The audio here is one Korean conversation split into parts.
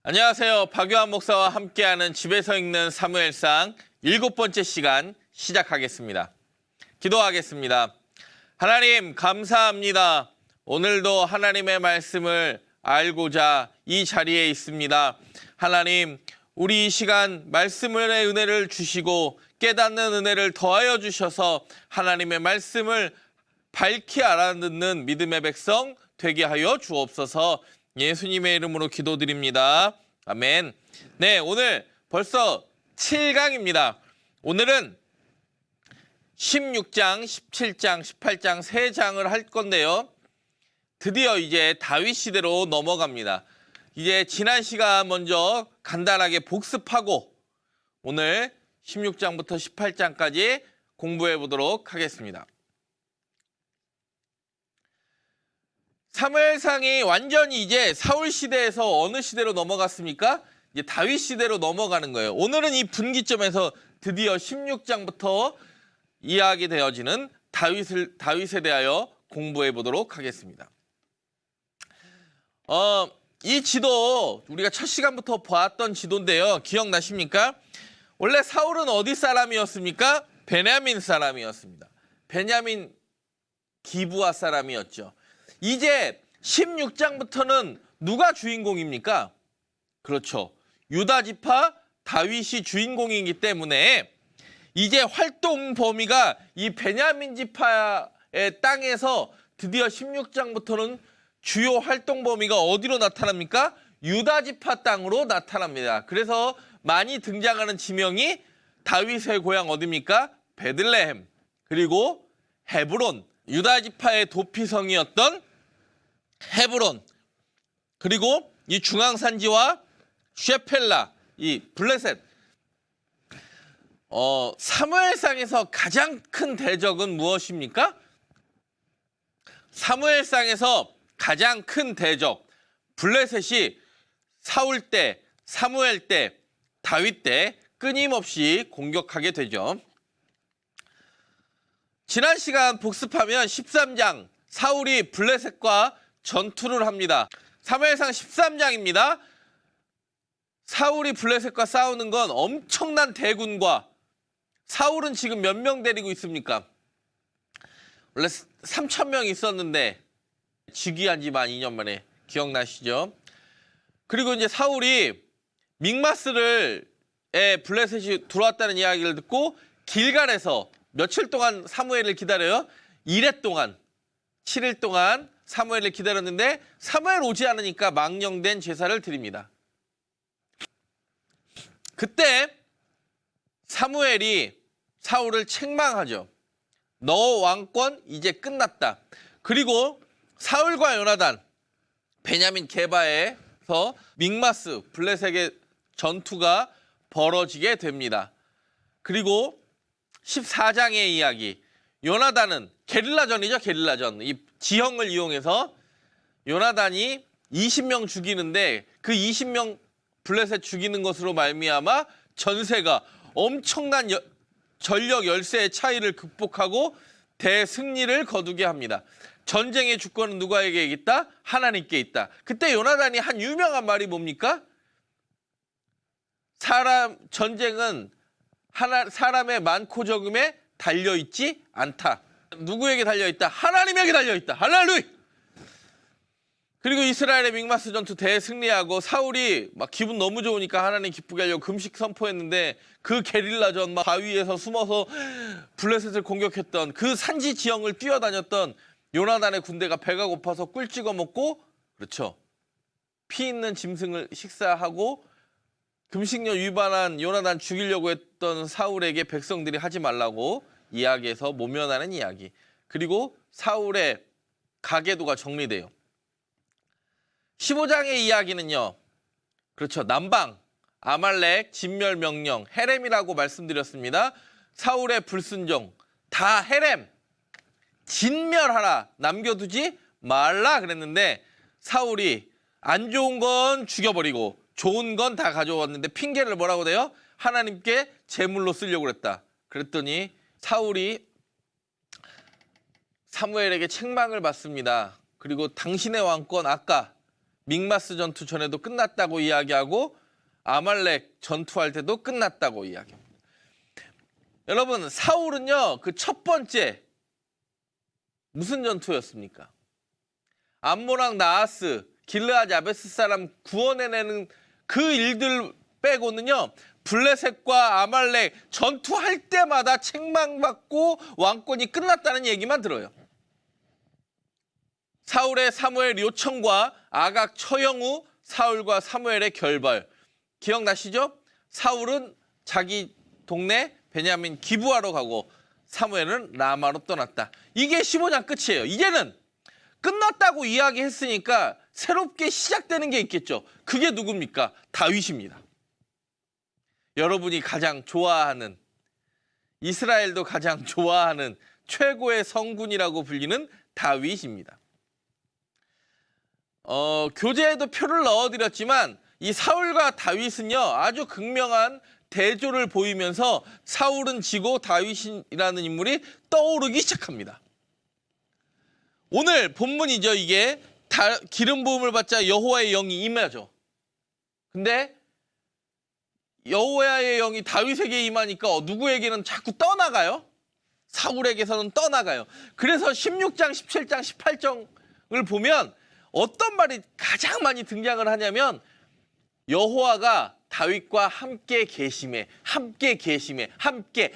안녕하세요. 박요한 목사와 함께하는 집에서 읽는 사무엘상 7번째 시간 시작하겠습니다. 기도하겠습니다. 하나님 감사합니다. 오늘도 하나님의 말씀을 알고자 이 자리에 있습니다. 하나님, 우리 이 시간 말씀의 은혜를 주시고 깨닫는 은혜를 더하여 주셔서 하나님의 말씀을 밝히 알아듣는 믿음의 백성 되게 하여 주옵소서. 예수님의 이름으로 기도드립니다. 아멘. 네, 오늘 벌써 7강입니다. 오늘은 16장, 17장, 18장 3장을 할 건데요. 드디어 이제 다윗 시대로 넘어갑니다. 이제 지난 시간 먼저 간단하게 복습하고 오늘 16장부터 18장까지 공부해 보도록 하겠습니다. 사무엘상이 완전히 이제 사울 시대에서 어느 시대로 넘어갔습니까? 이제 다윗 시대로 넘어가는 거예요. 오늘은 이 분기점에서 드디어 16장부터 이야기되어지는 다윗에 대하여 공부해 보도록 하겠습니다. 이 지도 우리가 첫 시간부터 봤던 지도인데요. 기억나십니까? 원래 사울은 어디 사람이었습니까? 베냐민 사람이었습니다. 베냐민 기브아 사람이었죠. 이제 16장부터는 누가 주인공입니까? 그렇죠. 유다 지파 다윗이 주인공이기 때문에 이제 활동 범위가 이 베냐민 지파의 땅에서 드디어 16장부터는 주요 활동 범위가 어디로 나타납니까? 유다 지파 땅으로 나타납니다. 그래서 많이 등장하는 지명이 다윗의 고향 어디입니까? 베들레헴, 그리고 헤브론, 유다 지파의 도피성이었던 헤브론, 그리고 이 중앙산지와 쉐펠라, 이 블레셋. 사무엘상에서 가장 큰 대적은 무엇입니까? 사무엘상에서 가장 큰 대적, 블레셋이 사울 때, 사무엘 때, 다윗 때 끊임없이 공격하게 되죠. 지난 시간 복습하면 13장, 사울이 블레셋과 전투를 합니다. 사무엘상 13장입니다. 사울이 블레셋과 싸우는 건 엄청난 대군과, 사울은 지금 몇 명 데리고 있습니까? 원래 3,000명 있었는데 즉위한 지 만 2년 만에, 기억나시죠? 그리고 이제 사울이 믹마스에 블레셋이 들어왔다는 이야기를 듣고 길갈에서 며칠 동안 사무엘을 기다려요? 1회 동안, 7일 동안 사무엘을 기다렸는데 사무엘 오지 않으니까 망령된 제사를 드립니다. 그때 사무엘이 사울을 책망하죠. 너 왕권 이제 끝났다. 그리고 사울과 요나단, 베냐민 게바에서 믹마스 블레셋의 전투가 벌어지게 됩니다. 그리고 14장의 이야기, 요나단은 게릴라전이죠. 게릴라전. 이 지형을 이용해서 요나단이 20명 죽이는데 그 20명 블레셋 죽이는 것으로 말미암아 전세가 엄청난 전력 열세의 차이를 극복하고 대승리를 거두게 합니다. 전쟁의 주권은 누구에게 있다? 하나님께 있다. 그때 요나단이 한 유명한 말이 뭡니까? 전쟁은 사람의 많고 적음에 달려있지 않다. 누구에게 달려있다? 하나님에게 달려있다. 할렐루야! 그리고 이스라엘의 믹마스 전투 대승리하고 사울이 막 기분 너무 좋으니까 하나님 기쁘게 하려고 금식 선포했는데 그 게릴라전, 막 바위에서 숨어서 블레셋을 공격했던 그 산지 지형을 뛰어다녔던 요나단의 군대가 배가 고파서 꿀 찍어 먹고, 그렇죠, 피 있는 짐승을 식사하고 금식령 위반한 요나단 죽이려고 했던 사울에게 백성들이 하지 말라고 이야기해서 모면하는 이야기. 그리고 사울의 가계도가 정리돼요. 15장의 이야기는요, 그렇죠, 남방, 아말렉, 진멸 명령, 헤렘이라고 말씀드렸습니다. 사울의 불순종, 다 헤렘, 진멸하라, 남겨두지 말라 그랬는데 사울이 안 좋은 건 죽여버리고 좋은 건 다 가져왔는데 핑계를 뭐라고 돼요? 하나님께 제물로 쓰려고 그랬다. 그랬더니 사울이 사무엘에게 책망을 받습니다. 그리고 당신의 왕권 아까 믹마스 전투 전에도 끝났다고 이야기하고 아말렉 전투할 때도 끝났다고 이야기합니다. 여러분, 사울은요, 그 첫 번째 무슨 전투였습니까? 암몬왕 나하스, 길르앗 야베스 사람 구원해내는 그 일들 빼고는요, 블레셋과 아말렉 전투할 때마다 책망받고 왕권이 끝났다는 얘기만 들어요. 사울의 사무엘 요청과 아각 처형 후 사울과 사무엘의 결별. 기억나시죠? 사울은 자기 동네 베냐민 기브아로 가고 사무엘은 라마로 떠났다. 이게 15장 끝이에요. 이제는 끝났다고 이야기했으니까 새롭게 시작되는 게 있겠죠. 그게 누굽니까? 다윗입니다. 여러분이 가장 좋아하는, 이스라엘도 가장 좋아하는 최고의 성군이라고 불리는 다윗입니다. 교재에도 표를 넣어드렸지만 이 사울과 다윗은요, 아주 극명한 대조를 보이면서 사울은 지고 다윗이라는 인물이 떠오르기 시작합니다. 오늘 본문이죠. 이게 기름 부음을 받자 여호와의 영이 임하죠. 근데 여호와의 영이 다윗에게 임하니까 누구에게는 자꾸 떠나가요? 사울에게서는 떠나가요. 그래서 16장, 17장, 18장을 보면 어떤 말이 가장 많이 등장을 하냐면 여호와가 다윗과 함께 계심에, 함께 계심에,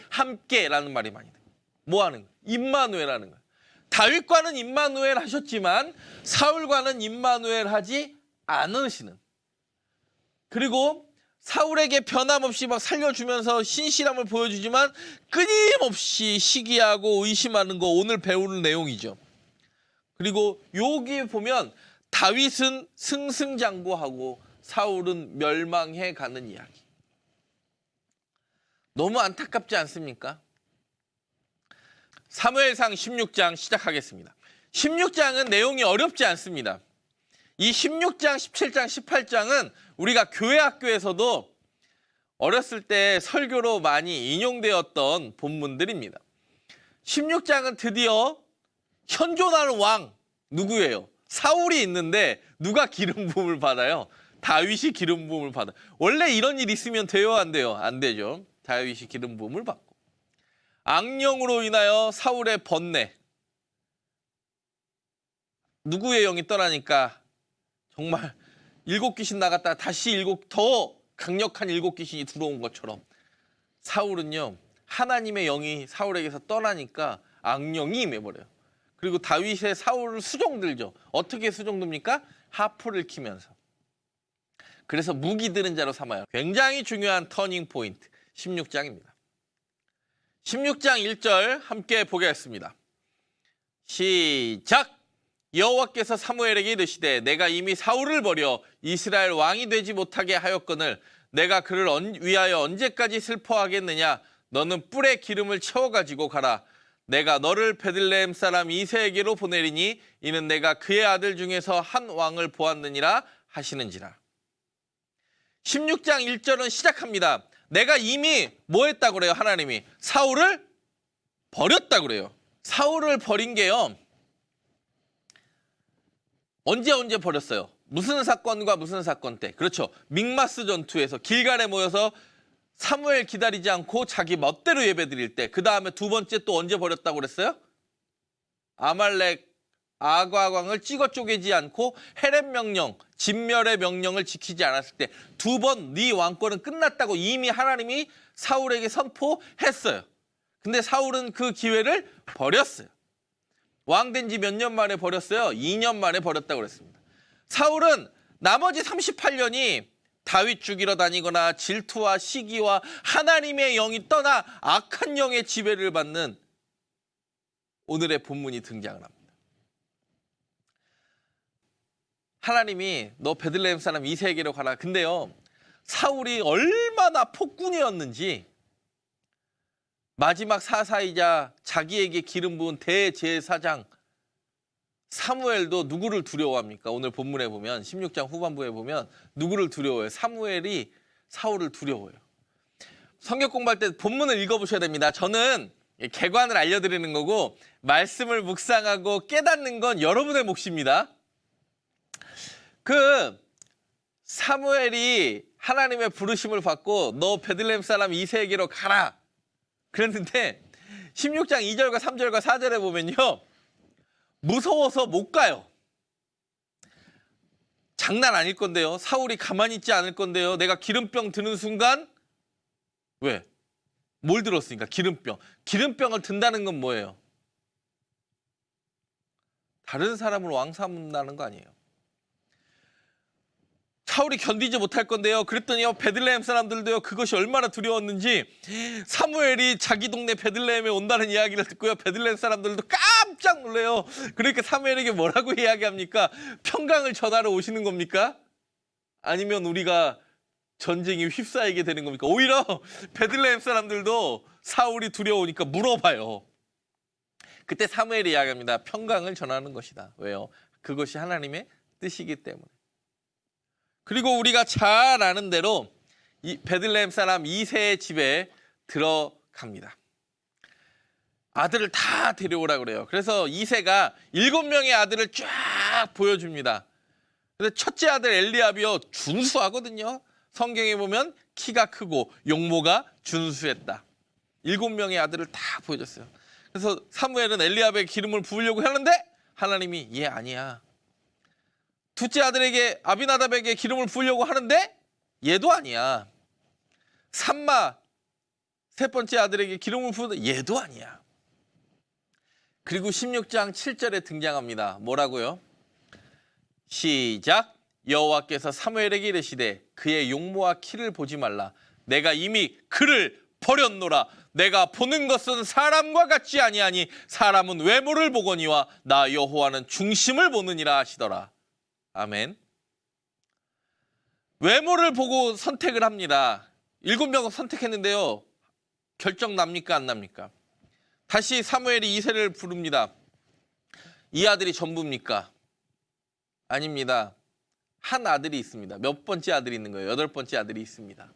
함께라는 말이 많이 돼요. 뭐 하는 거예요? 임마누엘하는 거예요. 다윗과는 임마누엘 하셨지만 사울과는 임마누엘 하지 않으시는. 그리고 사울에게 변함없이 막 살려주면서 신실함을 보여주지만 끊임없이 시기하고 의심하는 거 오늘 배우는 내용이죠. 그리고 여기 보면 다윗은 승승장구하고 사울은 멸망해 가는 이야기. 너무 안타깝지 않습니까? 사무엘상 16장 시작하겠습니다. 16장은 내용이 어렵지 않습니다. 이 16장, 17장, 18장은 우리가 교회 학교에서도 어렸을 때 설교로 많이 인용되었던 본문들입니다. 16장은 드디어 현존하는 왕 누구예요? 사울이 있는데 누가 기름 부음을 받아요? 다윗이 기름 부음을 받아요. 원래 이런 일 있으면 돼요, 안 돼요? 안 되죠. 다윗이 기름 부음을 받고. 악령으로 인하여 사울의 번뇌. 누구의 영이 떠나니까 정말 7귀신 나갔다 다시 더 강력한 7귀신이 들어온 것처럼 사울은요, 하나님의 영이 사울에게서 떠나니까 악령이 임해버려요. 그리고 다윗의 사울을 수종들죠. 어떻게 수종듭니까? 하프를 키면서. 그래서 무기 들은 자로 삼아요. 굉장히 중요한 터닝 포인트 16장입니다. 16장 1절 함께 보겠습니다. 시작! 여호와께서 사무엘에게 이르시되 내가 이미 사울을 버려 이스라엘 왕이 되지 못하게 하였거늘 내가 그를 위하여 언제까지 슬퍼하겠느냐? 너는 뿔에 기름을 채워가지고 가라. 내가 너를 베들레헴 사람 이새에게로 보내리니 이는 내가 그의 아들 중에서 한 왕을 보았느니라 하시는지라. 16장 1절은 시작합니다. 내가 이미 뭐 했다고 그래요? 하나님이 사울을 버렸다고 그래요. 사울을 버린 게요, 언제 버렸어요? 무슨 사건과 무슨 사건 때? 그렇죠. 믹마스 전투에서 길갈에 모여서 사무엘 기다리지 않고 자기 멋대로 예배드릴 때. 그 다음에 두 번째 또 언제 버렸다고 그랬어요? 아말렉 아과광을 찍어 쪼개지 않고 헤렛 명령, 진멸의 명령을 지키지 않았을 때 두 번 네 왕권은 끝났다고 이미 하나님이 사울에게 선포했어요. 근데 사울은 그 기회를 버렸어요. 왕 된 지 몇 년 만에 버렸어요? 2년 만에 버렸다고 그랬습니다. 사울은 나머지 38년이 다윗 죽이러 다니거나 질투와 시기와 하나님의 영이 떠나 악한 영의 지배를 받는 오늘의 본문이 등장을 합니다. 하나님이 너 베들레헴 사람 이새에게로 가라. 근데요, 사울이 얼마나 폭군이었는지 마지막 사사이자 자기에게 기름 부은 대제사장 사무엘도 누구를 두려워합니까? 오늘 본문에 보면 16장 후반부에 보면 누구를 두려워해요? 사무엘이 사울을 두려워해요. 성경 공부할 때 본문을 읽어보셔야 됩니다. 저는 개관을 알려드리는 거고 말씀을 묵상하고 깨닫는 건 여러분의 몫입니다. 그 사무엘이 하나님의 부르심을 받고 너 베들레헴 사람 이새에게로 가라 그랬는데 16장 2절과 3절과 4절에 보면요. 무서워서 못 가요. 장난 아닐 건데요. 사울이 가만히 있지 않을 건데요. 내가 기름병 드는 순간 왜? 뭘 들었으니까 기름병. 기름병을 든다는 건 뭐예요? 다른 사람을 왕 삼는다는 거 아니에요. 사울이 견디지 못할 건데요. 그랬더니요. 베들레헴 사람들도요. 그것이 얼마나 두려웠는지 사무엘이 자기 동네 베들레헴에 온다는 이야기를 듣고요. 베들레헴 사람들도 깜짝 놀래요. 그러니까 사무엘에게 뭐라고 이야기합니까? 평강을 전하러 오시는 겁니까? 아니면 우리가 전쟁에 휩싸이게 되는 겁니까? 오히려 베들레헴 사람들도 사울이 두려우니까 물어봐요. 그때 사무엘이 이야기합니다. 평강을 전하는 것이다. 왜요? 그것이 하나님의 뜻이기 때문에. 그리고 우리가 잘 아는 대로 이 베들레헴 사람 이새의 집에 들어갑니다. 아들을 다 데려오라 그래요. 그래서 이새가 7명의 아들을 쫙 보여줍니다. 그래서 첫째 아들 엘리압이요 준수하거든요. 성경에 보면 키가 크고 용모가 준수했다. 7명의 아들을 다 보여줬어요. 그래서 사무엘은 엘리압에게 기름을 부으려고 하는데 하나님이 얘 아니야. 둘째 아들에게 아비나답에게 기름을 부으려고 하는데 얘도 아니야. 삼마 세 번째 아들에게 기름을 부으는데 얘도 아니야. 그리고 16장 7절에 등장합니다. 뭐라고요? 시작. 여호와께서 사무엘에게 이르시되 그의 용모와 키를 보지 말라. 내가 이미 그를 버렸노라. 내가 보는 것은 사람과 같지 아니하니 사람은 외모를 보거니와 나 여호와는 중심을 보느니라 하시더라. 아멘. 외모를 보고 선택을 합니다. 7명을 선택했는데요. 결정 납니까 안 납니까? 다시 사무엘이 이새를 부릅니다. 이 아들이 전부입니까? 아닙니다. 한 아들이 있습니다. 몇 번째 아들이 있는 거예요? 8번째 아들이 있습니다.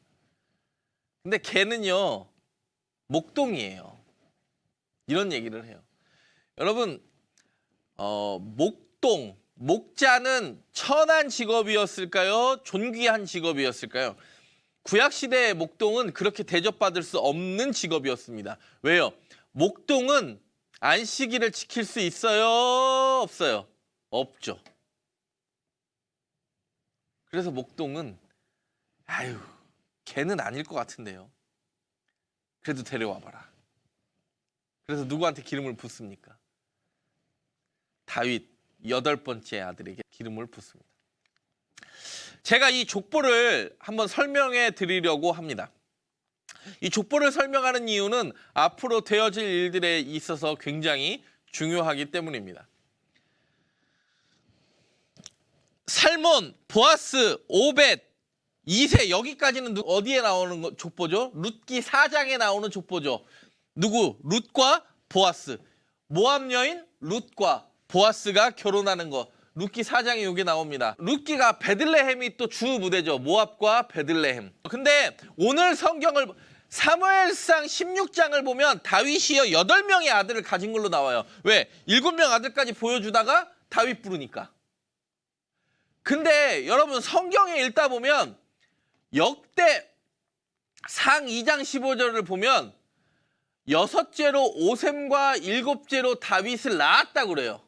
근데 걔는요. 목동이에요. 이런 얘기를 해요. 여러분 목자는 천한 직업이었을까요? 존귀한 직업이었을까요? 구약시대의 목동은 그렇게 대접받을 수 없는 직업이었습니다. 왜요? 목동은 안식일을 지킬 수 있어요? 없어요? 없죠. 그래서 목동은 걔는 아닐 것 같은데요. 그래도 데려와 봐라. 그래서 누구한테 기름을 붓습니까? 다윗 8번째 아들에게 기름을 붓습니다. 제가 이 족보를 한번 설명해 드리려고 합니다. 이 족보를 설명하는 이유는 앞으로 되어질 일들에 있어서 굉장히 중요하기 때문입니다. 살몬, 보아스, 오벳, 이새 여기까지는 어디에 나오는 족보죠? 룻기 4장에 나오는 족보죠. 누구? 룻과 보아스. 모압 여인 룻과 보아스가 결혼하는 거. 룻기 4장에 이게 나옵니다. 룻기가 베들레헴이 또 주 무대죠. 모압과 베들레헴. 근데 오늘 성경을 사무엘상 16장을 보면 다윗이요 8명의 아들을 가진 걸로 나와요. 왜? 7명 아들까지 보여주다가 다윗 부르니까. 근데 여러분 성경에 읽다 보면 역대상 2장 15절을 보면 6째로 오셈과 7째로 다윗을 낳았다고 그래요.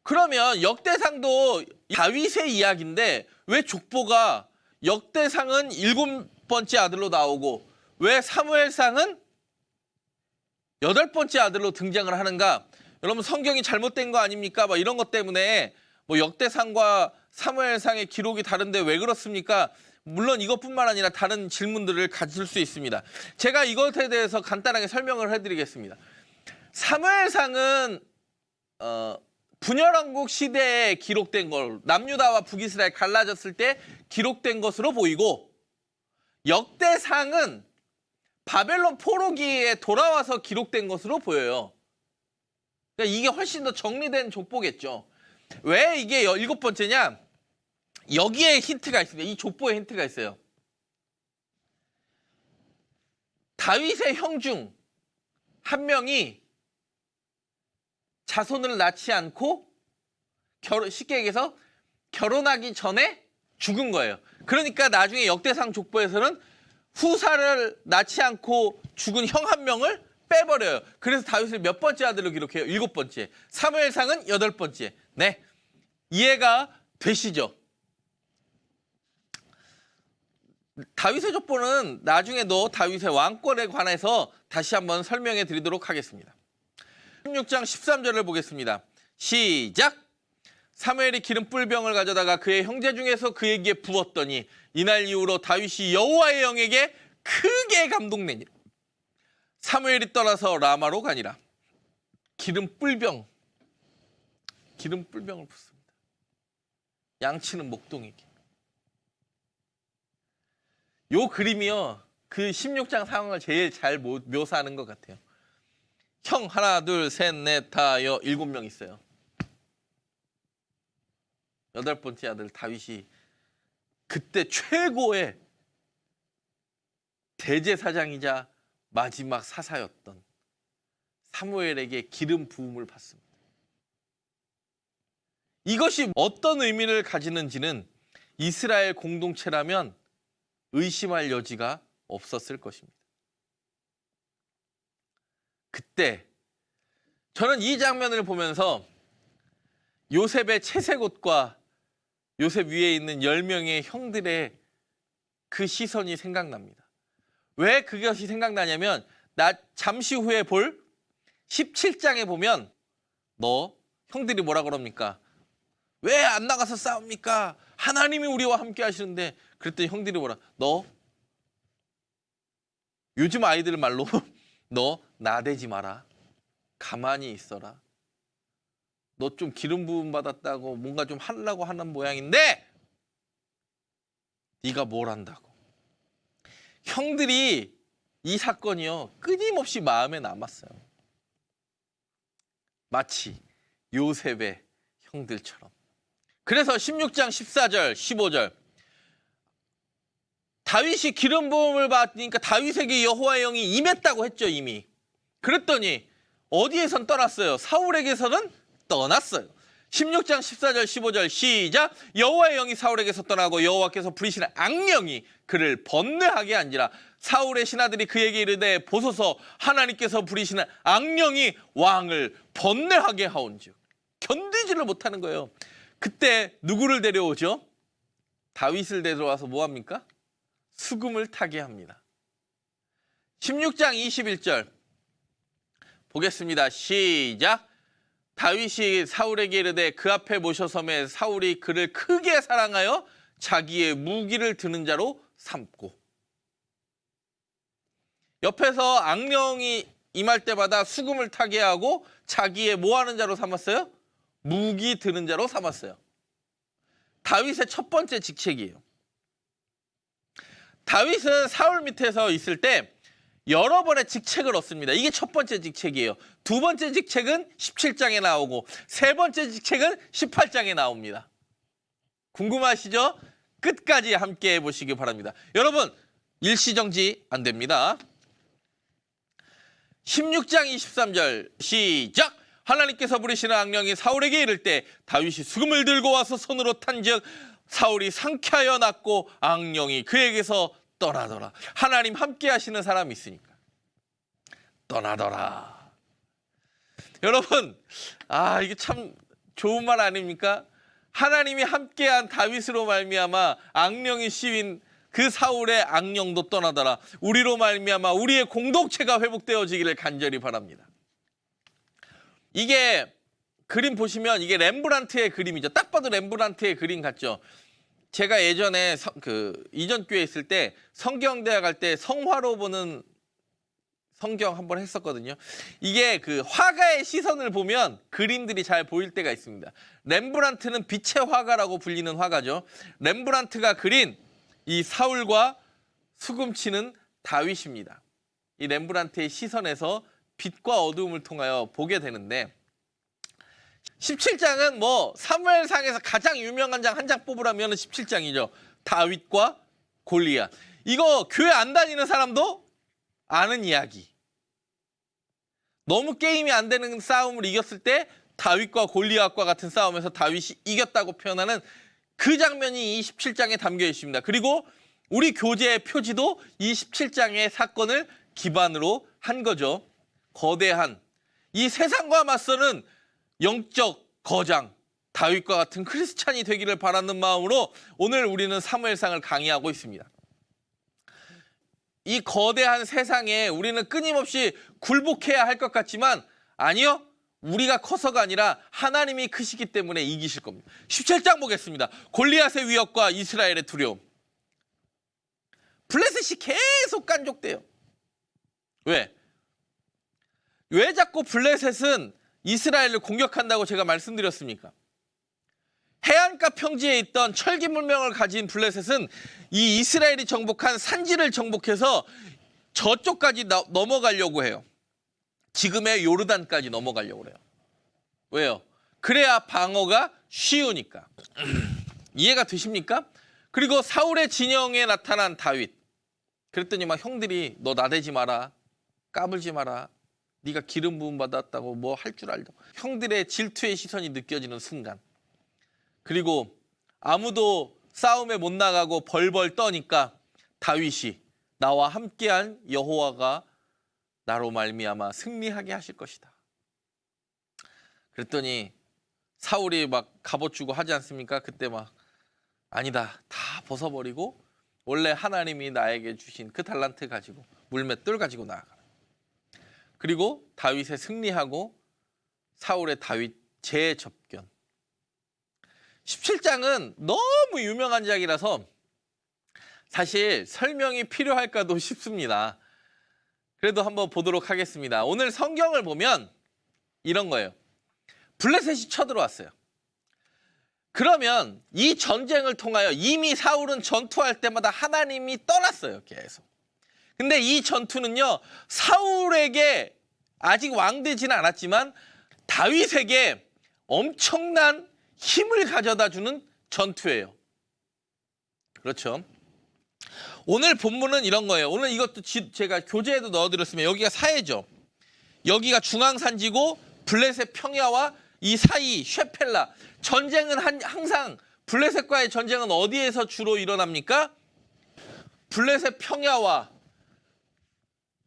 그러면 역대상도 다윗의 이야기인데 왜 족보가 역대상은 7번째 아들로 나오고 왜 사무엘상은 8번째 아들로 등장을 하는가? 여러분 성경이 잘못된 거 아닙니까? 막 이런 것 때문에 뭐 역대상과 사무엘상의 기록이 다른데 왜 그렇습니까? 물론 이것뿐만 아니라 다른 질문들을 가질 수 있습니다. 제가 이것에 대해서 간단하게 설명을 해드리겠습니다. 사무엘상은 분열왕국 시대에 기록된 걸 남유다와 북이스라엘 갈라졌을 때 기록된 것으로 보이고 역대상은 바벨론 포로기에 돌아와서 기록된 것으로 보여요. 그러니까 이게 훨씬 더 정리된 족보겠죠. 왜 이게 7번째냐? 여기에 힌트가 있습니다. 이 족보에 힌트가 있어요. 다윗의 형 중 한 명이 자손을 낳지 않고 쉽게 얘기해서 결혼하기 전에 죽은 거예요. 그러니까 나중에 역대상 족보에서는 후사를 낳지 않고 죽은 형 한 명을 빼버려요. 그래서 다윗을 몇 번째 아들로 기록해요? 7번째. 사무엘상은 8번째. 네, 이해가 되시죠? 다윗의 족보는 나중에 다윗의 왕권에 관해서 다시 한번 설명해 드리도록 하겠습니다. 16장 13절을 보겠습니다. 시작! 사무엘이 기름 뿔병을 가져다가 그의 형제 중에서 그에게 부었더니 이날 이후로 다윗이 여호와의 영에게 크게 감동내니라. 사무엘이 떠나서 라마로 가니라. 기름 뿔병을 붓습니다. 양치는 목동에게. 요 그림이요, 그 16장 상황을 제일 잘 묘사하는 것 같아요. 형 하나 둘 셋 넷 다 7명 있어요. 8번째 아들 다윗이 그때 최고의 대제사장이자 마지막 사사였던 사무엘에게 기름 부음을 받습니다. 이것이 어떤 의미를 가지는지는 이스라엘 공동체라면 의심할 여지가 없었을 것입니다. 그때 저는 이 장면을 보면서 요셉의 채색옷과 요셉 위에 있는 10명의 형들의 그 시선이 생각납니다. 왜 그것이 생각나냐면 잠시 후에 볼 17장에 보면 너 형들이 뭐라 그럽니까? 왜 안 나가서 싸웁니까? 하나님이 우리와 함께 하시는데. 그랬더니 형들이 뭐라? 너 요즘 아이들 말로 너 나대지 마라. 가만히 있어라. 너 좀 기름 부음 받았다고 뭔가 좀 하려고 하는 모양인데 네가 뭘 한다고. 형들이 이 사건이요 끊임없이 마음에 남았어요. 마치 요셉의 형들처럼. 그래서 16장 14절 15절 다윗이 기름 부음을 받으니까 다윗에게 여호와의 영이 임했다고 했죠. 이미. 그랬더니 어디에선 떠났어요? 사울에게서는 떠났어요. 16장 14절 15절 시작! 여호와의 영이 사울에게서 떠나고 여호와께서 부리시는 악령이 그를 번뇌하게 한지라. 사울의 신하들이 그에게 이르되 보소서, 하나님께서 부리시는 악령이 왕을 번뇌하게 하온즉. 견디지를 못하는 거예요. 그때 누구를 데려오죠? 다윗을 데려와서 뭐합니까? 수금을 타게 합니다. 16장 21절 보겠습니다. 시작! 다윗이 사울에게 이르되 그 앞에 모셔섬에 사울이 그를 크게 사랑하여 자기의 무기를 드는 자로 삼고. 옆에서 악령이 임할 때마다 수금을 타게 하고 자기의 뭐 하는 자로 삼았어요? 무기 드는 자로 삼았어요. 다윗의 첫 번째 직책이에요. 다윗은 사울 밑에서 있을 때 여러 번의 직책을 얻습니다. 이게 첫 번째 직책이에요. 두 번째 직책은 17장에 나오고 세 번째 직책은 18장에 나옵니다. 궁금하시죠? 끝까지 함께 해보시기 바랍니다. 여러분, 일시정지 안 됩니다. 16장 23절 시작! 하나님께서 부리시는 악령이 사울에게 이를 때 다윗이 수금을 들고 와서 손으로 탄즉 사울이 상쾌하여 났고 악령이 그에게서 떠나더라. 하나님 함께 하시는 사람이 있으니까 떠나더라. 여러분, 이게 참 좋은 말 아닙니까? 하나님이 함께한 다윗으로 말미암아 악령이 씌인 그 사울의 악령도 떠나더라. 우리로 말미암아 우리의 공동체가 회복되어지기를 간절히 바랍니다. 이게 그림 보시면 이게 렘브란트의 그림이죠. 딱 봐도 렘브란트의 그림 같죠. 제가 예전에 이전 교회에 있을 때 성경대학 할 때 성화로 보는 성경 한번 했었거든요. 이게 그 화가의 시선을 보면 그림들이 잘 보일 때가 있습니다. 렘브란트는 빛의 화가라고 불리는 화가죠. 렘브란트가 그린 이 사울과 수금치는 다윗입니다. 이 렘브란트의 시선에서 빛과 어두움을 통하여 보게 되는데 17장은 뭐 사무엘상에서 가장 유명한 장 한 장 뽑으라면 17장이죠. 다윗과 골리앗. 이거 교회 안 다니는 사람도 아는 이야기. 너무 게임이 안 되는 싸움을 이겼을 때 다윗과 골리앗과 같은 싸움에서 다윗이 이겼다고 표현하는 그 장면이 27장에 담겨 있습니다. 그리고 우리 교재의 표지도 27장의 사건을 기반으로 한 거죠. 거대한 이 세상과 맞서는 영적 거장 다윗과 같은 크리스찬이 되기를 바라는 마음으로 오늘 우리는 사무엘상을 강의하고 있습니다. 이 거대한 세상에 우리는 끊임없이 굴복해야 할 것 같지만 아니요. 우리가 커서가 아니라 하나님이 크시기 때문에 이기실 겁니다. 17장 보겠습니다. 골리앗의 위협과 이스라엘의 두려움. 블레셋이 계속 깐족돼요. 왜 자꾸 블레셋은 이스라엘을 공격한다고 제가 말씀드렸습니까? 해안가 평지에 있던 철기 문명을 가진 블레셋은 이 이스라엘이 정복한 산지를 정복해서 저쪽까지 넘어가려고 해요. 지금의 요르단까지 넘어가려고 해요. 왜요? 그래야 방어가 쉬우니까. 이해가 되십니까? 그리고 사울의 진영에 나타난 다윗. 그랬더니 막 형들이 너 나대지 마라. 까불지 마라. 네가 기름 부음 받았다고 뭐 할 줄 알다. 형들의 질투의 시선이 느껴지는 순간. 그리고 아무도 싸움에 못 나가고 벌벌 떠니까 다윗이 나와 함께한 여호와가 나로 말미암아 승리하게 하실 것이다. 그랬더니 사울이 막 갑옷 주고 하지 않습니까? 그때 막 아니다. 다 벗어버리고 원래 하나님이 나에게 주신 그 달란트 가지고 물맷돌 가지고 나아가. 그리고 다윗의 승리하고 사울의 다윗 재접견. 17장은 너무 유명한 이야기라서 사실 설명이 필요할까도 싶습니다. 그래도 한번 보도록 하겠습니다. 오늘 성경을 보면 이런 거예요. 블레셋이 쳐들어왔어요. 그러면 이 전쟁을 통하여 이미 사울은 전투할 때마다 하나님이 떠났어요. 계속. 근데 이 전투는요. 사울에게 아직 왕되지는 않았지만 다윗에게 엄청난 힘을 가져다 주는 전투예요. 그렇죠. 오늘 본문은 이런 거예요. 오늘 이것도 제가 교재에도 넣어드렸으면 여기가 사해죠. 여기가 중앙산지고 블레셋 평야와 이 사이 쉐펠라. 전쟁은 항상 블레셋과의 전쟁은 어디에서 주로 일어납니까? 블레셋 평야와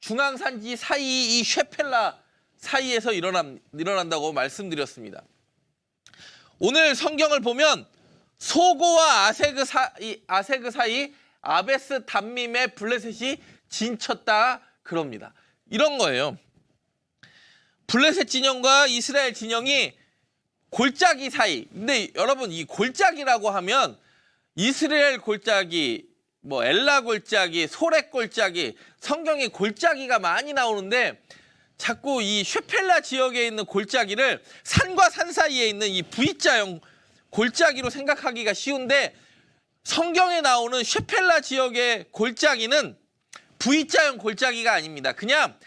중앙산지 사이 이 쉐펠라 사이에서 일어난다고 말씀드렸습니다. 오늘 성경을 보면 소고와 아세그 사이 아베스 담밈의 블레셋이 진쳤다 그럽니다. 이런 거예요. 블레셋 진영과 이스라엘 진영이 골짜기 사이. 근데 여러분 이 골짜기라고 하면 이스라엘 골짜기, 뭐 엘라 골짜기, 소렉 골짜기, 성경에 골짜기가 많이 나오는데 자꾸 이 쉐펠라 지역에 있는 골짜기를 산과 산 사이에 있는 이 V자형 골짜기로 생각하기가 쉬운데 성경에 나오는 쉐펠라 지역의 골짜기는 V자형 골짜기가 아닙니다. 그냥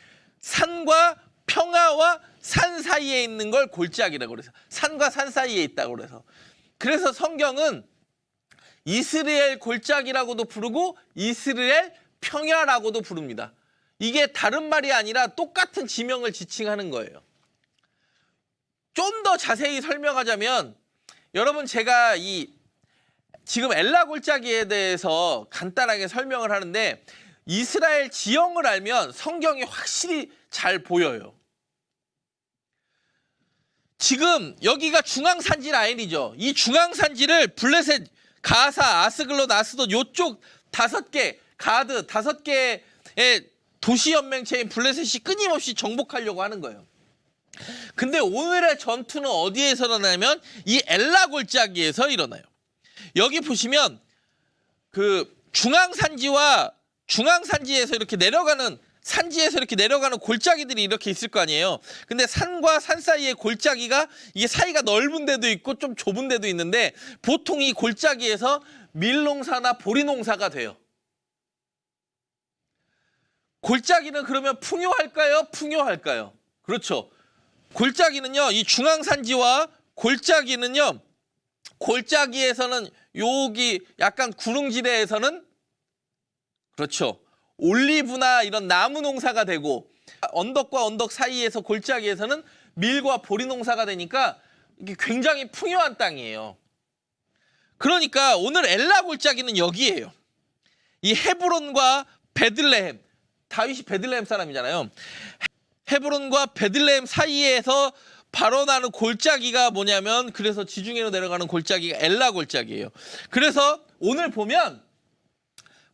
산과 평야와 산 사이에 있는 걸 골짜기라고 그래서 산과 산 사이에 있다고 그래서 성경은 이스라엘 골짜기라고도 부르고 이스라엘 평야라고도 부릅니다. 이게 다른 말이 아니라 똑같은 지명을 지칭하는 거예요. 좀 더 자세히 설명하자면 여러분 제가 지금 엘라 골짜기에 대해서 간단하게 설명을 하는데 이스라엘 지형을 알면 성경이 확실히 잘 보여요. 지금 여기가 중앙산지 라인이죠. 이 중앙산지를 블레셋, 가사, 아스글롯, 아스돗 요쪽 5개, 가드 5개의 도시연맹체인 블레셋이 끊임없이 정복하려고 하는 거예요. 근데 오늘의 전투는 어디에서 일어나냐면 이 엘라 골짜기에서 일어나요. 여기 보시면 그 중앙산지에서 이렇게 내려가는 산지에서 이렇게 내려가는 골짜기들이 이렇게 있을 거 아니에요. 근데 산과 산 사이의 골짜기가 이게 사이가 넓은 데도 있고 좀 좁은 데도 있는데 보통 이 골짜기에서 밀농사나 보리농사가 돼요. 골짜기는 그러면 풍요할까요? 풍요할까요? 그렇죠. 골짜기는요. 이 중앙산지와 골짜기는요. 골짜기에서는 여기 약간 구릉지대에서는 그렇죠. 올리브나 이런 나무 농사가 되고 언덕과 언덕 사이에서 골짜기에서는 밀과 보리 농사가 되니까 이게 굉장히 풍요한 땅이에요. 그러니까 오늘 엘라 골짜기는 여기예요. 이 헤브론과 베들레헴, 다윗이 베들레헴 사람이잖아요. 헤브론과 베들레헴 사이에서 발원하는 골짜기가 뭐냐면, 그래서 지중해로 내려가는 골짜기가 엘라 골짜기예요. 그래서 오늘 보면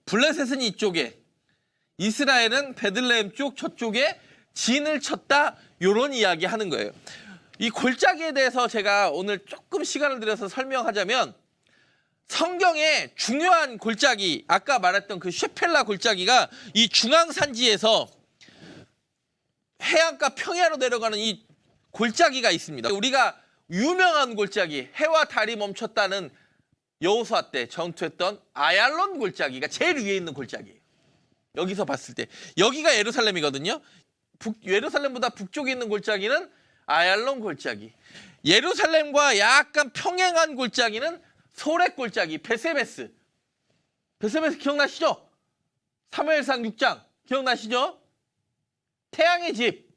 블레셋은 이쪽에, 이스라엘은 베들레헴 쪽 저쪽에 진을 쳤다, 요런 이야기 하는 거예요. 이 골짜기에 대해서 제가 오늘 조금 시간을 들여서 설명하자면, 성경의 중요한 골짜기, 아까 말했던 그 쉐펠라 골짜기가 이 중앙산지에서 해안가 평야로 내려가는 이 골짜기가 있습니다. 우리가 유명한 골짜기, 해와 달이 멈췄다는 여호수아 때 전투했던 아얄론 골짜기가 제일 위에 있는 골짜기예요. 여기서 봤을 때 여기가 예루살렘이거든요. 예루살렘보다 북쪽에 있는 골짜기는 아얄론 골짜기. 예루살렘과 약간 평행한 골짜기는 소렛 골짜기, 베세메스. 베세메스 기억나시죠? 사무엘상 6장 기억나시죠? 태양의 집,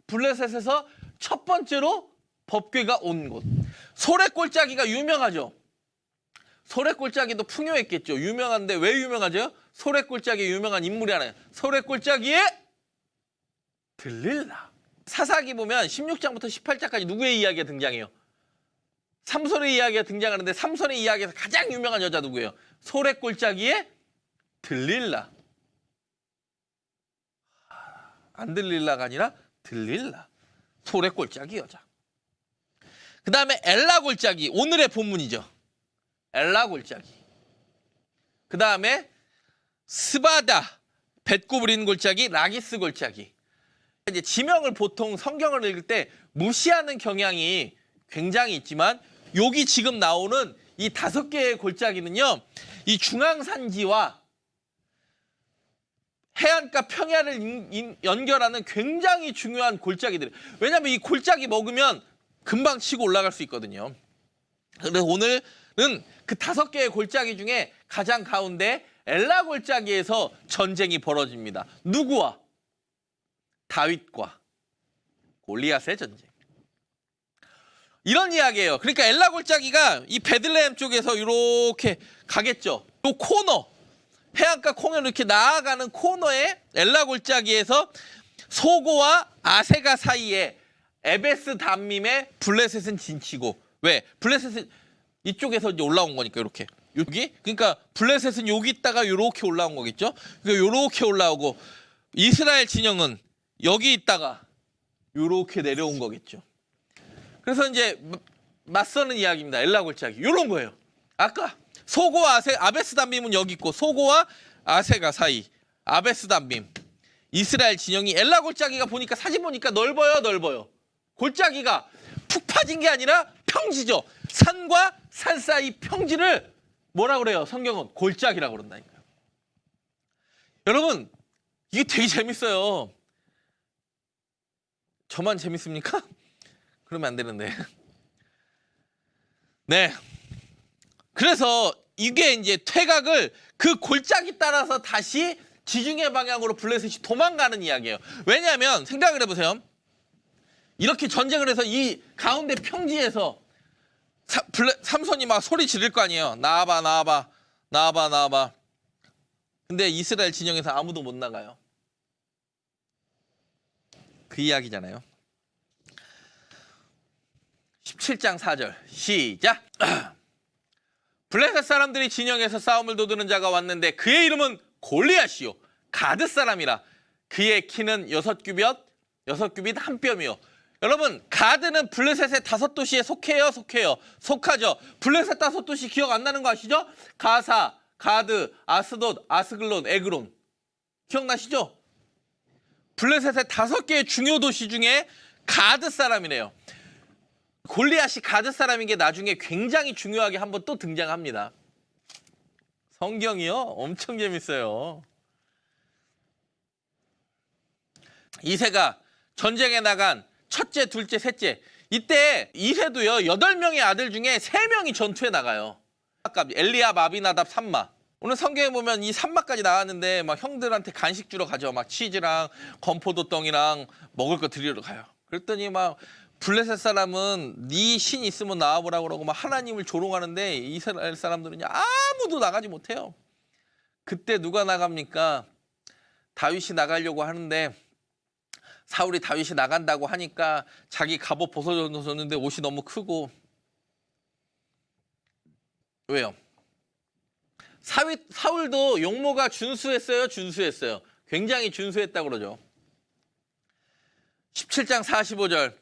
블레셋에서 첫 번째로 법궤가 온 곳. 소렛 골짜기가 유명하죠. 소렛 골짜기도 풍요했겠죠. 유명한데 왜 유명하죠? 소렛 골짜기에 유명한 인물이 하나예요. 소렛 골짜기에 들릴라. 사사기 보면 16장부터 18장까지 누구의 이야기가 등장해요? 삼손의 이야기가 등장하는데, 삼손의 이야기에서 가장 유명한 여자 누구예요? 소렛 골짜기에 들릴라. 안 들릴라가 아니라 들릴라. 소렛 골짜기 여자. 그 다음에 엘라 골짜기, 오늘의 본문이죠. 엘라 골짜기. 그 다음에 스바다, 뱃구부린 골짜기, 라기스 골짜기. 이제 지명을 보통 성경을 읽을 때 무시하는 경향이 굉장히 있지만, 여기 지금 나오는 이 5개의 골짜기는요, 이 중앙산지와 해안가 평야를 연결하는 굉장히 중요한 골짜기들. 왜냐하면 이 골짜기 먹으면 금방 치고 올라갈 수 있거든요. 그래서 오늘은 그 5개의 골짜기 중에 가장 가운데 엘라 골짜기에서 전쟁이 벌어집니다. 누구와? 다윗과 골리앗의 전쟁. 이런 이야기예요. 그러니까 엘라 골짜기가 이 베들레헴 쪽에서 이렇게 가겠죠. 또 코너, 해안가 코너로 이렇게 나아가는 코너에 엘라 골짜기에서 소고와 아세가 사이에 에베스 담밈의 블레셋은 진치고. 왜? 블레셋은 이쪽에서 이제 올라온 거니까 이렇게. 여기? 그러니까 블레셋은 여기 있다가 이렇게 올라온 거겠죠. 그러니까 이렇게 올라오고, 이스라엘 진영은 여기 있다가 이렇게 내려온 거겠죠. 그래서 이제 맞서는 이야기입니다. 엘라 골짜기. 이런 거예요. 아까 소고와 아베스 담밈은 여기 있고, 소고와 아세가 사이, 아베스 담밈, 이스라엘 진영이 엘라 골짜기가 보니까, 사진 보니까 넓어요. 골짜기가 푹 파진 게 아니라 평지죠. 산과 산 사이 평지를 뭐라 그래요? 성경은 골짜기라고 그런다니까요. 여러분, 이게 되게 재밌어요. 저만 재밌습니까? 그러면 안 되는데. 네. 그래서 이게 이제 퇴각을 그 골짜기 따라서 다시 지중해 방향으로 블레셋이 도망가는 이야기예요. 왜냐하면 생각을 해보세요. 이렇게 전쟁을 해서 이 가운데 평지에서 삼손이 막 소리 지를 거 아니에요. 나와봐. 근데 이스라엘 진영에서 아무도 못 나가요. 그 이야기잖아요. 17장 4절 시작. 블레셋 사람들이 진영에서 싸움을 도두는 자가 왔는데 그의 이름은 골리앗이요 가드 사람이라. 그의 키는 6규빗 1뼘이요. 여러분, 가드는 블레셋의 5도시에 속하죠. 블레셋 5도시 기억 안 나는 거 아시죠? 가사, 가드, 아스돗, 아스글론, 에그론. 기억나시죠? 블레셋의 5개의 중요 도시 중에 가드 사람이래요. 골리앗이 가드 사람인 게 나중에 굉장히 중요하게 한번 또 등장합니다. 성경이요? 엄청 재밌어요. 이새가 전쟁에 나간 첫째, 둘째, 셋째. 이때 이새도요, 8명의 아들 중에 3명이 전투에 나가요. 엘리압, 아비나답, 삼마. 오늘 성경에 보면 이 삼마까지 나왔는데 막 형들한테 간식 주러 가죠. 막 치즈랑 건포도 떡이랑 먹을 거 드리러 가요. 그랬더니 막 블레셋 사람은 네 신 있으면 나와보라고 그러고 막 하나님을 조롱하는데 이스라엘 사람들은 아무도 나가지 못해요. 그때 누가 나갑니까? 다윗이 나가려고 하는데 사울이 다윗이 나간다고 하니까 자기 갑옷 벗어줬는데 옷이 너무 크고. 왜요? 사울도 용모가 준수했어요? 준수했어요? 굉장히 준수했다고 그러죠. 17장 45절.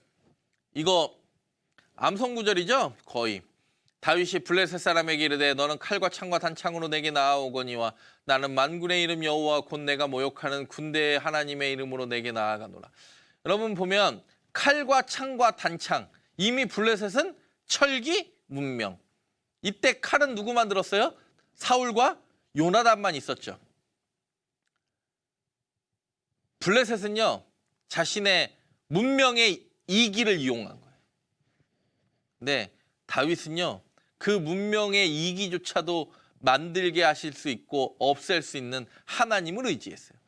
이거 암송구절이죠? 거의. 다윗이 블레셋 사람에게 이르되 너는 칼과 창과 단창으로 내게 나아오거니와 나는 만군의 이름 여호와 곧 내가 모욕하는 군대의 하나님의 이름으로 내게 나아가노라. 여러분 보면 칼과 창과 단창, 이미 블레셋은 철기 문명. 이때 칼은 누구 만들었어요? 사울과 요나단만 있었죠. 블레셋은요 자신의 문명의 이기를 이용한 거예요. 근데 다윗은요 그 문명의 이기조차도 만들게 하실 수 있고 없앨 수 있는 하나님을 의지했어요.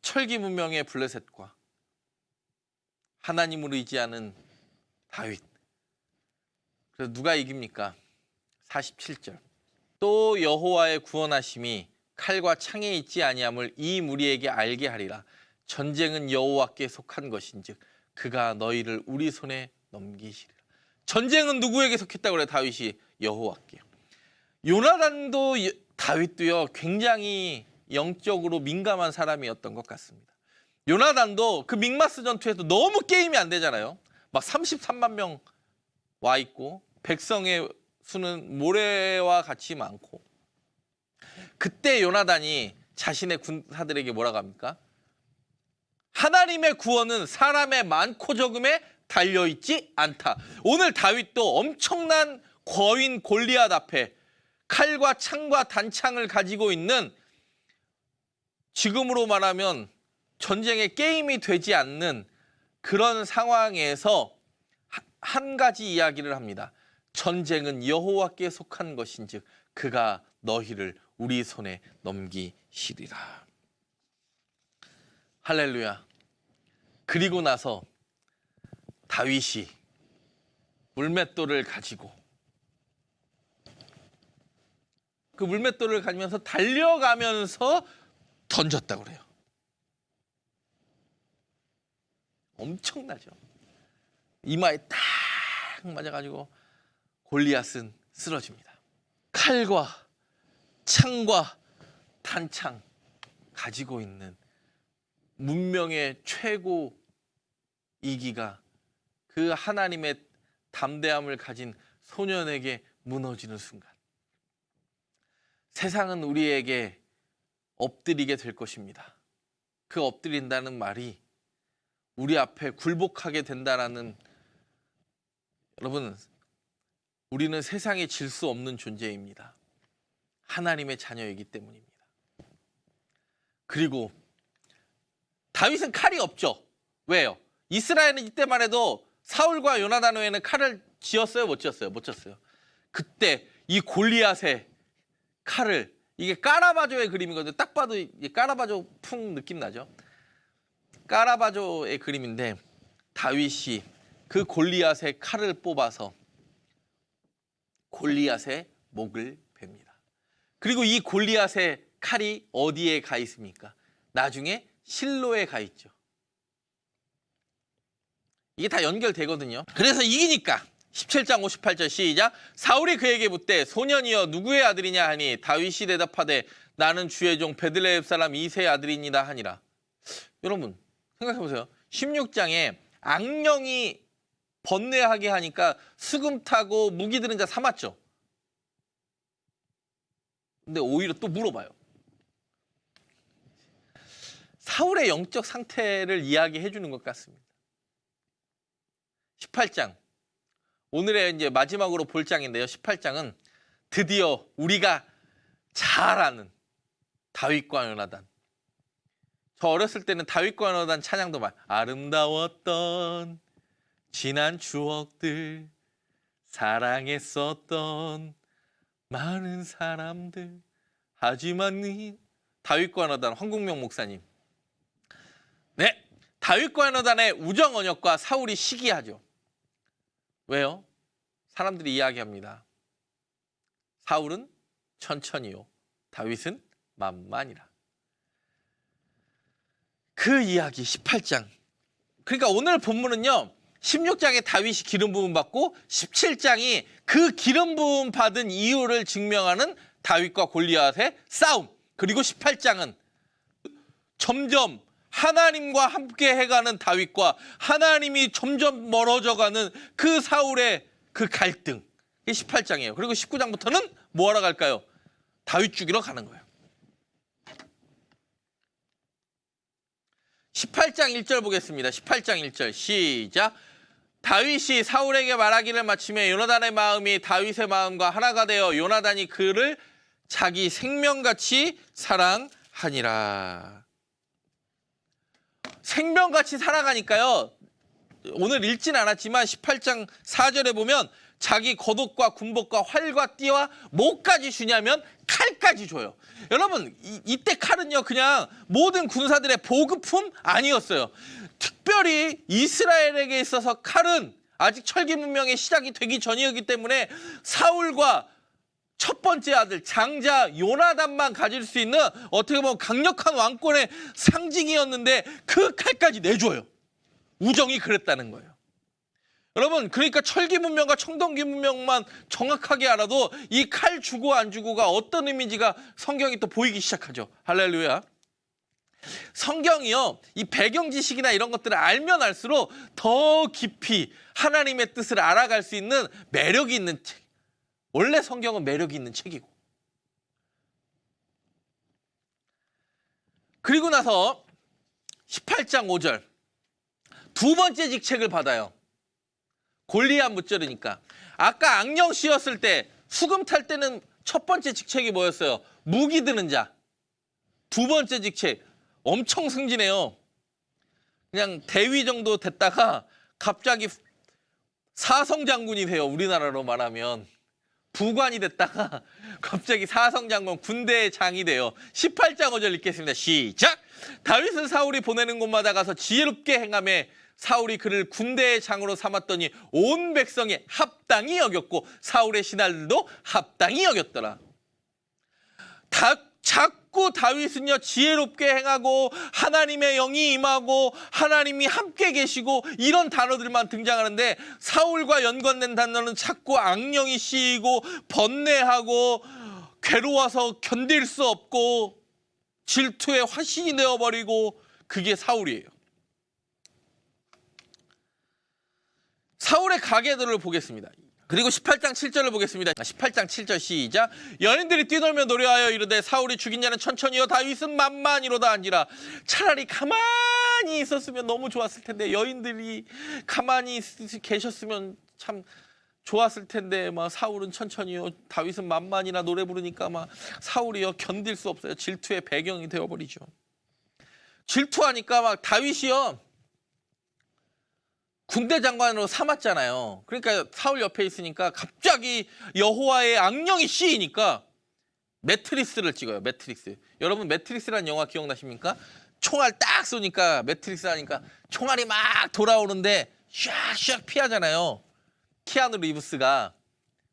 철기 문명의 블레셋과 하나님을 의지하는 다윗. 그래서 누가 이깁니까? 47절. 또 여호와의 구원하심이 칼과 창에 있지 아니함을 이 무리에게 알게 하리라. 전쟁은 여호와께 속한 것인즉 그가 너희를 우리 손에 넘기시리라. 전쟁은 누구에게 속했다고 그래? 다윗이 여호와께. 요나단도 다윗도요 굉장히 영적으로 민감한 사람이었던 것 같습니다. 요나단도 그 믹마스 전투에서 너무 게임이 안 되잖아요. 막 33만 명 와 있고 백성의 수는 모래와 같이 많고. 그때 요나단이 자신의 군사들에게 뭐라고 합니까? 하나님의 구원은 사람의 많고 적음에 달려있지 않다. 오늘 다윗도 엄청난 거인 골리앗 앞에 칼과 창과 단창을 가지고 있는, 지금으로 말하면 전쟁의 게임이 되지 않는 그런 상황에서 한 가지 이야기를 합니다. 전쟁은 여호와께 속한 것인즉 그가 너희를 우리 손에 넘기시리라. 할렐루야. 그리고 나서 다윗이 물맷돌을 가지고 그 물맷돌을 가지면서 달려가면서 던졌다고 그래요. 엄청나죠. 이마에 딱 맞아가지고 골리앗은 쓰러집니다. 칼과 창과 단창 가지고 있는 문명의 최고 이기가 그 하나님의 담대함을 가진 소년에게 무너지는 순간 세상은 우리에게 엎드리게 될 것입니다. 그 엎드린다는 말이 우리 앞에 굴복하게 된다라는, 여러분 우리는 세상에 질 수 없는 존재입니다. 하나님의 자녀이기 때문입니다. 그리고 다윗은 칼이 없죠. 왜요? 이스라엘은 이때만 해도 사울과 요나단 외에는 칼을 쥐었어요? 못 쥐었어요? 못 쥐었어요. 그때 이 골리앗의 칼을, 이게 까라바조의 그림이거든요. 딱 봐도 까라바조 풍 느낌 나죠? 까라바조의 그림인데 다윗이 그 골리앗의 칼을 뽑아서 골리앗의 목을 베니다. 그리고 이 골리앗의 칼이 어디에 가 있습니까? 나중에 실로에 가 있죠. 이게 다 연결되거든요. 그래서 이기니까 17장 58절 시작. 사울이 그에게 묻되 소년이여 누구의 아들이냐 하니 다윗이 대답하되 나는 주의 종 베들레헴 사람 이새의 아들이니라 하니라. 여러분 생각해 보세요. 16장에 악령이 번뇌하게 하니까 수금 타고 무기 들은 자 삼았죠. 근데 오히려 또 물어봐요. 사울의 영적 상태를 이야기해 주는 것 같습니다. 18장. 오늘의 이제 마지막으로 볼 장인데요. 18장은 드디어 우리가 잘 아는 다윗과 요나단. 저 어렸을 때는 다윗과 요나단 찬양도 막 아름다웠던 지난 추억들, 사랑했었던 많은 사람들. 하지만 다윗과 요나단, 황국명 목사님. 네, 다윗과 요나단의 우정 언약과 사울이 시기하죠. 왜요? 사람들이 이야기합니다. 사울은 천천히요, 다윗은 만만이라. 그 이야기 18장. 그러니까 오늘 본문은요, 16장에 다윗이 기름 부음 받고 17장이 그 기름 부음 받은 이유를 증명하는 다윗과 골리앗의 싸움. 그리고 18장은 점점 하나님과 함께 해가는 다윗과 하나님이 점점 멀어져가는 그 사울의 그 갈등. 이게 18장이에요. 그리고 19장부터는 뭐 하러 갈까요? 다윗 죽이러 가는 거예요. 18장 1절 보겠습니다. 18장 1절 시작. 다윗이 사울에게 말하기를 마치며 요나단의 마음이 다윗의 마음과 하나가 되어 요나단이 그를 자기 생명같이 사랑하니라. 생명같이 사랑하니까요, 오늘 읽진 않았지만 18장 4절에 보면 자기 겉옷과 군복과 활과 띠와 뭐까지 주냐면 칼까지 줘요. 여러분, 이때 칼은요, 그냥 모든 군사들의 보급품 아니었어요. 특별히 이스라엘에게 있어서 칼은 아직 철기 문명의 시작이 되기 전이었기 때문에 사울과 첫 번째 아들 장자 요나단만 가질 수 있는 어떻게 보면 강력한 왕권의 상징이었는데 그 칼까지 내줘요. 우정이 그랬다는 거예요. 여러분, 그러니까 철기 문명과 청동기 문명만 정확하게 알아도 이 칼 주고 안 주고가 어떤 의미인지가 성경이 또 보이기 시작하죠. 할렐루야. 성경이요, 이 배경 지식이나 이런 것들을 알면 알수록 더 깊이 하나님의 뜻을 알아갈 수 있는 매력이 있는 책. 원래 성경은 매력이 있는 책이고. 그리고 나서 18장 5절 두 번째 직책을 받아요. 골리앗 무찌르니까. 아까 악령 씌웠을 때, 수금 탈 때는 첫 번째 직책이 뭐였어요? 무기 드는 자. 두 번째 직책, 엄청 승진해요. 그냥 대위 정도 됐다가 갑자기 사성장군이 돼요. 우리나라로 말하면. 부관이 됐다가 갑자기 사성장군, 군대의 장이 돼요. 18장 5절 읽겠습니다. 시작! 다윗은 사울이 보내는 곳마다 가서 지혜롭게 행하며 사울이 그를 군대의 장으로 삼았더니 온 백성이 합당히 여겼고 사울의 신하들도 합당히 여겼더라. 자꾸 다윗은요, 지혜롭게 행하고 하나님의 영이 임하고 하나님이 함께 계시고 이런 단어들만 등장하는데, 사울과 연관된 단어는 자꾸 악령이 씌이고 번뇌하고 괴로워서 견딜 수 없고 질투의 화신이 되어버리고, 그게 사울이에요. 사울의 가계들을 보겠습니다. 그리고 18장 7절을 보겠습니다. 18장 7절 시작. 여인들이 뛰놀며 노래하여 이르되 사울이 죽인 자는 천천히요 다윗은 만만이로다 한지라. 차라리 가만히 있었으면 너무 좋았을 텐데, 여인들이 가만히 계셨으면 참 좋았을 텐데, 막 사울은 천천히요 다윗은 만만이나 노래 부르니까 막 사울이요 견딜 수 없어요. 질투의 배경이 되어버리죠. 질투하니까 막 다윗이요 군대 장관으로 삼았잖아요. 그러니까 사울 옆에 있으니까 갑자기 여호와의 악령이 씌이니까 매트릭스를 찍어요. 매트릭스. 여러분, 매트릭스라는 영화 기억나십니까? 총알 딱 쏘니까, 매트릭스 하니까 총알이 막 돌아오는데 샥샥 피하잖아요. 키아누 리브스가.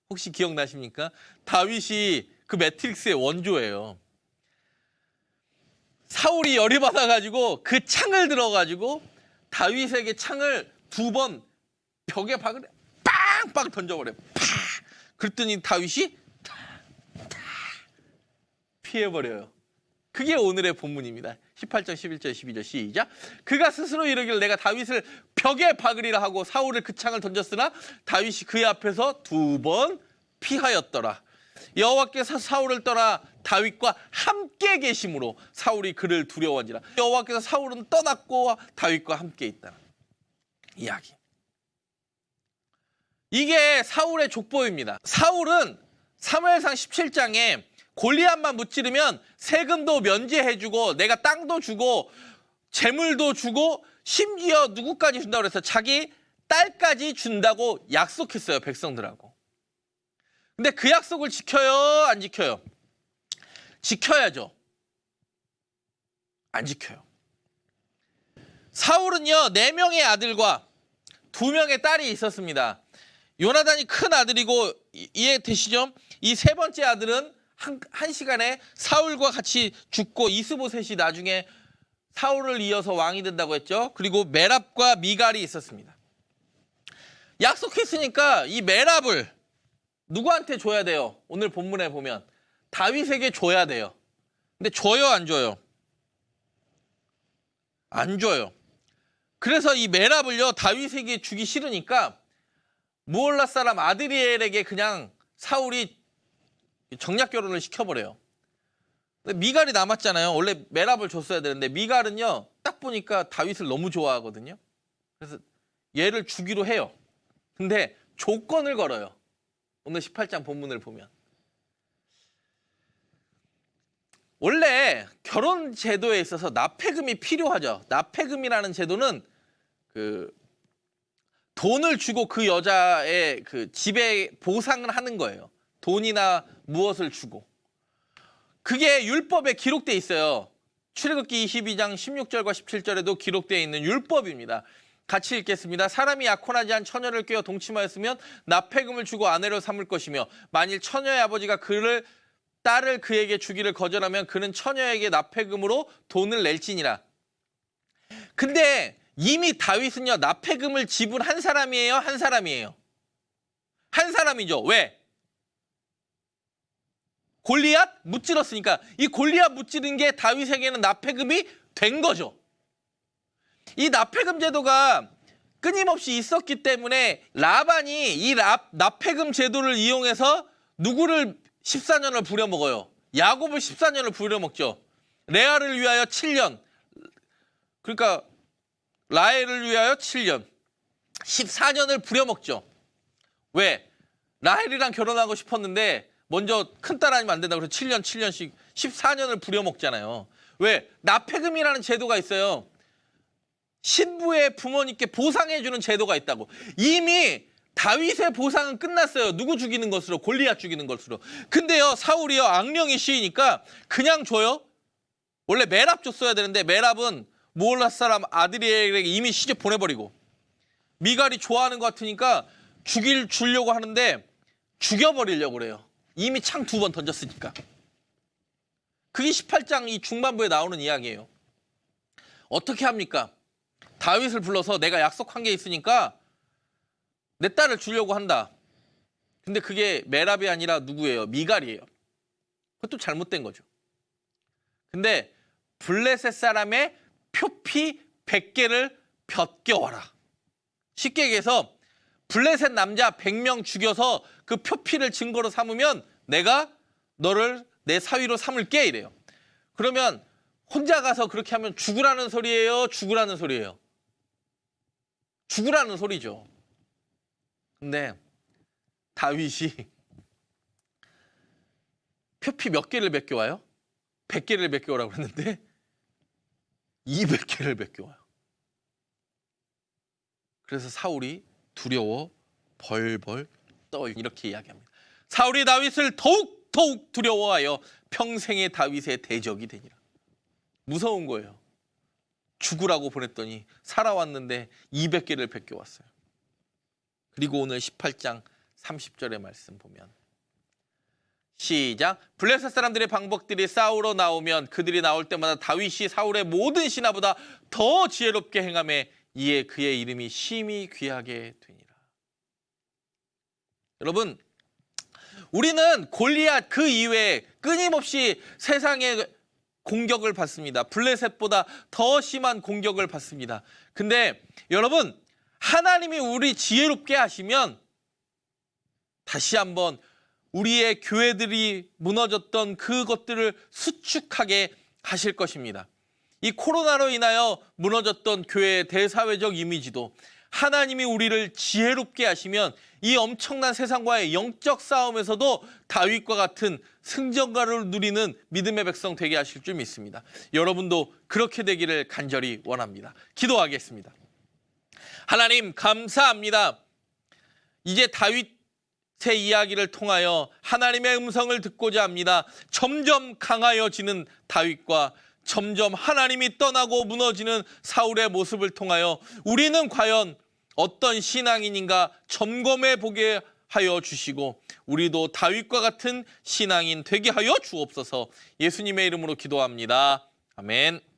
혹시 기억나십니까? 다윗이 그 매트릭스의 원조예요. 사울이 열이 받아가지고 그 창을 들어가지고 다윗에게 창을 두 번 벽에 박을 빵빵 던져버려요. 팍! 그랬더니 다윗이 피해버려요. 그게 오늘의 본문입니다. 18장 11절 12절 시작. 그가 스스로 이르기를 내가 다윗을 벽에 박으리라 하고 사울을 그 창을 던졌으나 다윗이 그의 앞에서 두 번 피하였더라. 여호와께서 사울을 떠나 다윗과 함께 계심으로 사울이 그를 두려워한지라. 여호와께서 사울은 떠났고 다윗과 함께 있다. 이야기. 이게 사울의 족보입니다. 사울은 사무엘상 17장에 골리앗만 무찌르면 세금도 면제해주고 내가 땅도 주고 재물도 주고 심지어 누구까지 준다고 그래서 자기 딸까지 준다고 약속했어요, 백성들하고. 근데 그 약속을 지켜요, 안 지켜요? 지켜야죠. 안 지켜요. 사울은요 4명의 아들과 2명의 딸이 있었습니다. 요나단이 큰 아들이고 이해되시죠? 이 세 번째 아들은 한 시간에 사울과 같이 죽고 이스보셋이 나중에 사울을 이어서 왕이 된다고 했죠. 그리고 메랍과 미갈이 있었습니다. 약속했으니까 이 메랍을 누구한테 줘야 돼요? 오늘 본문에 보면 다윗에게 줘야 돼요. 근데 줘요, 안 줘요? 안 줘요. 그래서 이 메랍을요 다윗에게 주기 싫으니까 무올라 사람 아드리엘에게 그냥 사울이 정략 결혼을 시켜버려요. 근데 미갈이 남았잖아요. 원래 메랍을 줬어야 되는데 미갈은요 딱 보니까 다윗을 너무 좋아하거든요. 그래서 얘를 주기로 해요. 근데 조건을 걸어요. 오늘 18장 본문을 보면 원래 결혼 제도에 있어서 납폐금이 필요하죠. 납폐금이라는 제도는 그 돈을 주고 그 여자의 그 집에 보상을 하는 거예요. 돈이나 무엇을 주고. 그게 율법에 기록돼 있어요. 출애굽기 22장 16절과 17절에도 기록되어 있는 율법입니다. 같이 읽겠습니다. 사람이 약혼하지 않은 처녀를 꿰어 동침하였으면 납폐금을 주고 아내로 삼을 것이며 만일 처녀의 아버지가 딸을 그에게 주기를 거절하면 그는 처녀에게 납폐금으로 돈을 낼지니라. 근데 이미 다윗은요 납폐금을 지불한 사람이에요? 한 사람이에요? 한 사람이죠. 왜? 골리앗 무찔렀으니까. 이 골리앗 무찌른 게 다윗에게는 납폐금이 된 거죠. 이 납폐금 제도가 끊임없이 있었기 때문에 라반이 이 납폐금 제도를 이용해서 누구를 14년을 부려먹어요? 야곱을 14년을 부려먹죠. 레아를 위하여 7년. 그러니까 라헬을 위하여 7년. 14년을 부려먹죠. 왜? 라헬이랑 결혼하고 싶었는데 먼저 큰딸 아니면 안 된다고 그래서 7년씩 14년을 부려먹잖아요. 왜? 납폐금이라는 제도가 있어요. 신부의 부모님께 보상해주는 제도가 있다고. 이미 다윗의 보상은 끝났어요. 누구 죽이는 것으로? 골리앗 죽이는 것으로. 근데요 사울이요 악령이 씌이니까 그냥 줘요. 원래 메랍 줬어야 되는데 메랍은 무올라 사람 아드리엘에게 이미 시집 보내버리고 미갈이 좋아하는 것 같으니까 주려고 하는데 죽여버리려고 그래요. 이미 창 2번 던졌으니까. 그게 18장 이 중반부에 나오는 이야기예요. 어떻게 합니까? 다윗을 불러서 내가 약속한 게 있으니까 내 딸을 주려고 한다. 근데 그게 메랍이 아니라 누구예요? 미갈이에요. 그것도 잘못된 거죠. 근데 블레셋 사람의 표피 100개를 벼껴와라. 쉽게 얘기해서 블레셋 남자 100명 죽여서 그 표피를 증거로 삼으면 내가 너를 내 사위로 삼을게 이래요. 그러면 혼자 가서 그렇게 하면 죽으라는 소리예요? 죽으라는 소리예요? 죽으라는 소리죠. 근데 다윗이 표피 몇 개를 뺏겨와요? 100개를 뺏겨오라고 그랬는데 200개를 뺏겨와요. 그래서 사울이 두려워 벌벌 떠요. 이렇게 이야기합니다. 사울이 다윗을 더욱 두려워하여 평생의 다윗의 대적이 되니라. 무서운 거예요. 죽으라고 보냈더니 살아왔는데 200개를 뺏겨왔어요. 그리고 오늘 18장 30절의 말씀 보면 시작. 블레셋 사람들의 방법들이 싸우러 나오면 그들이 나올 때마다 다윗이 사울의 모든 신하보다 더 지혜롭게 행하매 이에 그의 이름이 심히 귀하게 되니라. 여러분, 우리는 골리앗 그 이외에 끊임없이 세상의 공격을 받습니다. 블레셋보다 더 심한 공격을 받습니다. 근데 여러분, 하나님이 우리 지혜롭게 하시면 다시 한번 우리의 교회들이 무너졌던 그것들을 수축하게 하실 것입니다. 이 코로나로 인하여 무너졌던 교회의 대사회적 이미지도 하나님이 우리를 지혜롭게 하시면 이 엄청난 세상과의 영적 싸움에서도 다윗과 같은 승전가를 누리는 믿음의 백성 되게 하실 줄 믿습니다. 여러분도 그렇게 되기를 간절히 원합니다. 기도하겠습니다. 하나님 감사합니다. 이제 다윗의 이야기를 통하여 하나님의 음성을 듣고자 합니다. 점점 강하여지는 다윗과 점점 하나님이 떠나고 무너지는 사울의 모습을 통하여 우리는 과연 어떤 신앙인인가 점검해 보게 하여 주시고 우리도 다윗과 같은 신앙인 되게 하여 주옵소서. 예수님의 이름으로 기도합니다. 아멘.